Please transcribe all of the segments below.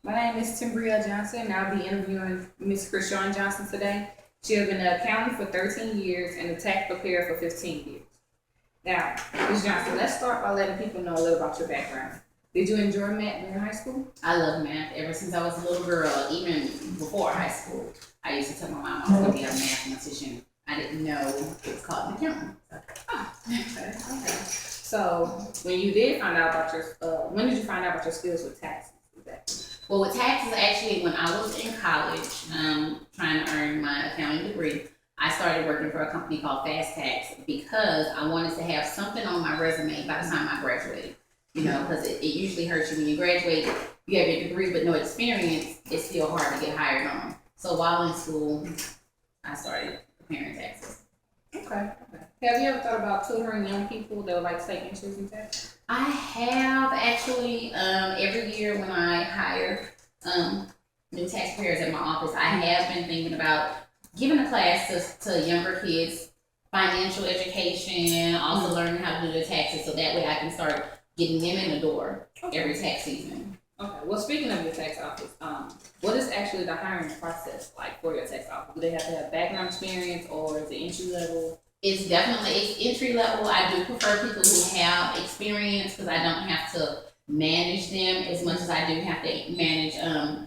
My name is Timbria Johnson, and I'll be interviewing Miss Krishan Johnson today. She has been an accountant for 13 years and a tax preparer for 15 years. Now, Ms. Johnson, let's start by letting people know a little about your background. Did you enjoy math during high school? I love math ever since I was a little girl, even before high school. I used to tell my mom I was going to be a mathematician. I didn't know it was called an accountant. Okay. So, when you did find out about when did you find out about your skills with taxes? Exactly. Well, with taxes, actually, when I was in college, trying to earn my accounting degree, I started working for a company called Fast Tax because I wanted to have something on my resume by the time I graduated. You know, because it usually hurts you when you graduate, you have your degree but no experience, it's still hard to get hired on. So while in school, I started preparing taxes. Okay. Have you ever thought about tutoring young people that would like to take interest in taxes? I have actually, every year when I hire new tax preparers at my office, I have been thinking about giving a class to younger kids, financial education, also learning how to do their taxes so that way I can start getting them in the door every tax season. Okay. Well, speaking of your tax office, what is actually the hiring process like for your tax office? Do they have to have background experience, or is it entry level? It's entry level. I do prefer people who have experience because I don't have to manage them as much as I do have to manage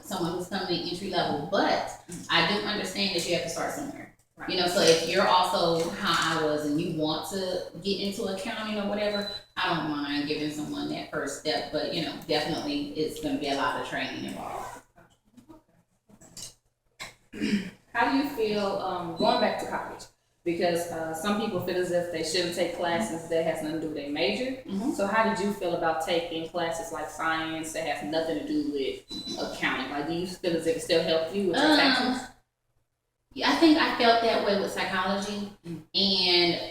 someone who's coming in entry level. But I do understand that you have to start somewhere. Right. You know, so if you're also how I was and you want to get into accounting or whatever, I don't mind giving someone that first step. But you know, definitely it's going to be a lot of training involved. How do you feel going back to college? Because some people feel as if they shouldn't take classes that has nothing to do with their major. So how did you feel about taking classes like science that has nothing to do with accounting? Like, do you feel as if it still helped you with your taxes? Yeah, I think I felt that way with psychology, and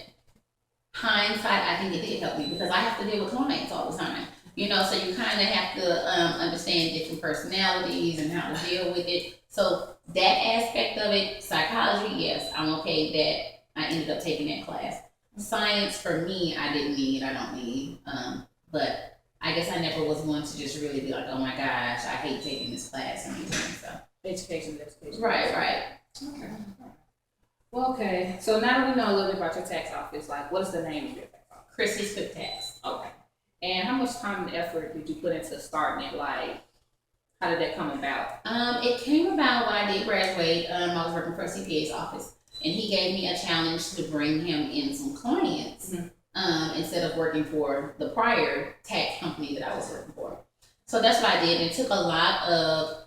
hindsight, I think it did help me because I have to deal with clients all the time. You know, so you kind of have to understand different personalities and how to deal with it. So that aspect of it, psychology, yes, I'm okay that I ended up taking that class. Science, for me, I didn't need, I don't need. But I guess I never was one to just really be like, oh my gosh, I hate taking this class or anything. So Education. Right. Okay. Well, okay. So now that we know a little bit about your tax office, like, what is the name of your tax office? Chrissy's Quick Tax. Okay. And how much time and effort did you put into starting it? Like, how did that come about? It came about when I did graduate. I was working for a CPA's office, and he gave me a challenge to bring him in some clients instead of working for the prior tax company that I was working for. So that's what I did. It took a lot of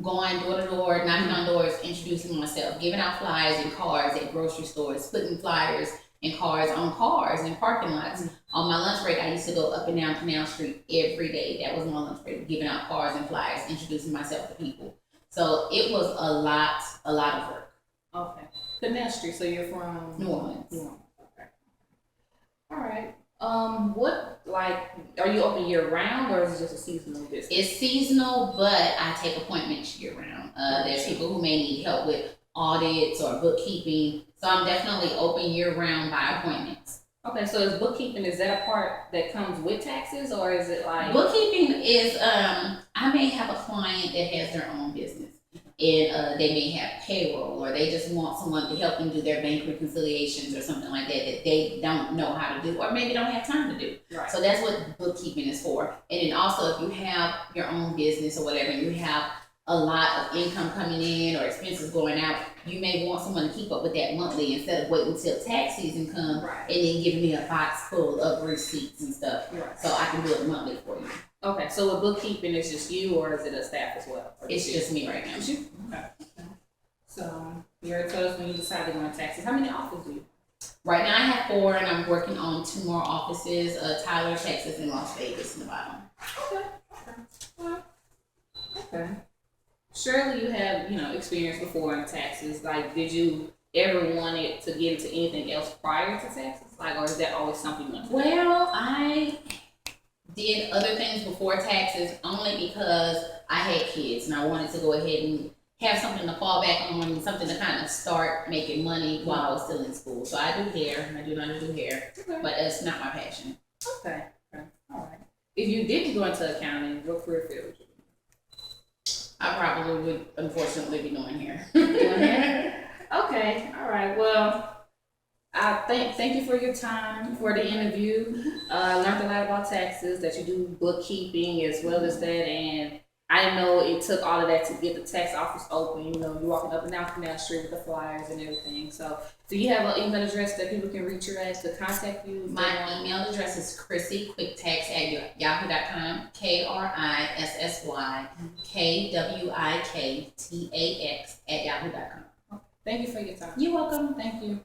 going door to door, knocking on doors, introducing myself, giving out flyers and cards at grocery stores, putting flyers and cards on cars in parking lots. On my lunch break, I used to go up and down Canal Street every day. That was my lunch break, giving out cards and flyers, introducing myself to people. So it was a lot of work. Okay. Canal Street, so you're from? New Orleans. Okay. All right. What, like, are you open year round or is it just a seasonal business? It's seasonal, but I take appointments year round. There's people who may need help with audits or bookkeeping, so I'm definitely open year round by appointments. Okay, so is bookkeeping, is that a part that comes with taxes, or is it like? Bookkeeping is, I may have a client that has their own business, and they may have payroll, or they just want someone to help them do their bank reconciliations or something like that that they don't know how to do, or maybe don't have time to do. Right. So that's what bookkeeping is for. And then also, if you have your own business or whatever, and you have a lot of income coming in or expenses going out, you may want someone to keep up with that monthly instead of waiting until tax season comes and then giving me a box full of receipts and stuff. Right. So I can do it monthly for you. Okay, so with bookkeeping, it's just you, or is it a staff as well? It's just me right now. Okay. So you already told us when you decided to go on taxes. How many offices do you? Right now I have 4, and I'm working on 2 more offices: Tyler, Texas, and Las Vegas, Nevada. Okay. Surely you have, experience before in taxes. Like, did you ever want it to get into anything else prior to taxes? Like, or is that always something you want to do? Well, I did other things before taxes only because I had kids and I wanted to go ahead and have something to fall back on and something to kind of start making money while I was still in school. So I do hair, and I do know how to do hair, but it's not my passion. Okay. All right. If you did go into accounting, what career field would you I probably would unfortunately be doing hair. Doing hair? Okay, all right. Well, I thank you for your time for the interview. I learned a lot about taxes, that you do bookkeeping as well as that, and I didn't know it took all of that to get the tax office open. You know, you're walking up and down Canal Street with the flyers and everything. So, do you have an email address that people can reach you at to contact you? My email address is chrissyquicktax@yahoo.com. KRISSYKWIKTAX@yahoo.com. Thank you for your time. You're welcome. Thank you.